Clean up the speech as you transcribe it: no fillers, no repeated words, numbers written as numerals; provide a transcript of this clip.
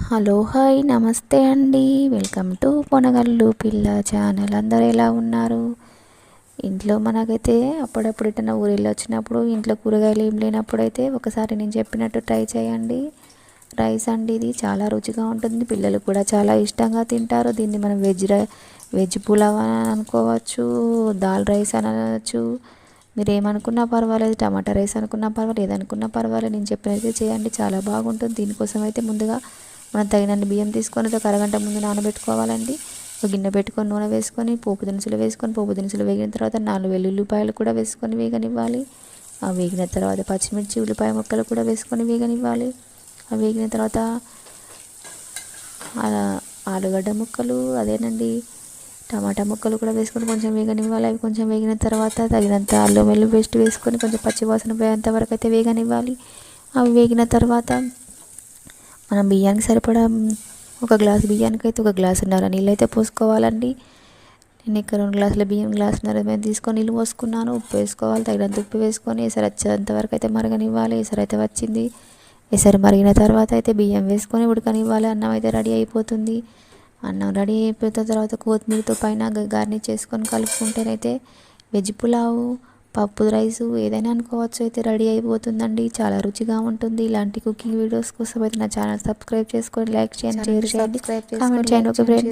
Hello hi నమస్తే అండి. Welcome to పొనగల్లు పిల్ల ఛానల్. అందరూ ఎలా ఉన్నారు? ఇంట్లో మనకైతే అప్పుడప్పుడు ఎటైనా ఊరిలో వచ్చినప్పుడు ఇంట్లో కూరగాయలు ఏం లేనప్పుడు అయితే ఒకసారి నేను చెప్పినట్టు ట్రై చేయండి. రైస్ అండి, ఇది చాలా రుచిగా ఉంటుంది. పిల్లలు కూడా చాలా ఇష్టంగా తింటారు. దీన్ని మనం వెజ్ పులావ్ అని అనుకోవచ్చు, దాల్ రైస్ అని అనవచ్చు. మీరు ఏమనుకున్నా పర్వాలేదు, టమాటా రైస్ అనుకున్నా పర్వాలేదు, ఏదనుకున్నా పర్వాలేదు. నేను చెప్పినట్టు చేయండి, చాలా బాగుంటుంది. దీనికోసం అయితే ముందుగా మనం తగినన్ని బియ్యం తీసుకొని ఒక అరగంట ముందు నానబెట్టుకోవాలండి. ఒక గిన్నె పెట్టుకొని నూనె వేసుకొని పోపు దినుసులు వేసుకొని, పోపు దినుసులు వేగిన తర్వాత 4 వెల్లుల్లిపాయలు కూడా వేసుకొని వేగనివ్వాలి. ఆ వేగిన తర్వాత పచ్చిమిర్చి ఉల్లిపాయ ముక్కలు కూడా వేసుకొని వేగనివ్వాలి. ఆ వేగిన తర్వాత ఆలుగడ్డ ముక్కలు అదేనండి టమాటా ముక్కలు కూడా వేసుకొని కొంచెం వేగనివ్వాలి. అవి కొంచెం వేగిన తర్వాత తగినంత అల్లం వెల్లుల్లి పేస్ట్ వేసుకొని కొంచెం పచ్చివాసన పోయేంత వరకు అయితే వేగనివ్వాలి. అవి వేగిన తర్వాత మనం బియ్యానికి సరిపడా ఒక గ్లాసు బియ్యానికి అయితే 1 గ్లాసున్నర నీళ్ళు అయితే పోసుకోవాలండి. నేను ఇక్కడ 2 గ్లాసుల బియ్యం గ్లాసున్నర మేము తీసుకొని నీళ్ళు పోసుకున్నాను. ఉప్పు వేసుకోవాలి, తగినంత ఉప్పు వేసుకొని ఎసరు వచ్చేంత వరకు అయితే మరగనివ్వాలి. ఎసరు అయితే వచ్చింది. ఎసరు మరిగిన తర్వాత అయితే బియ్యం వేసుకొని ఉడకనివ్వాలి. అన్నం అయితే రెడీ అయిపోతుంది. అన్నం రెడీ అయిపోయిన తర్వాత కొత్తిమీరతో పైన గార్నిష్ చేసుకొని కలుపుకుంటేనైతే వెజ్ పులావ్, పప్పు రైసు ఏదైనా అనుకోవచ్చు అయితే రెడీ అయిపోతుందండి. చాలా రుచిగా ఉంటుంది. ఇలాంటి కుకింగ్ వీడియోస్ కోసం అయితే నా ఛానల్ సబ్స్క్రైబ్ చేసుకొని లైక్ చేయండి, షేర్ చేయండి, కామెంట్ చేయండి. Okay friends.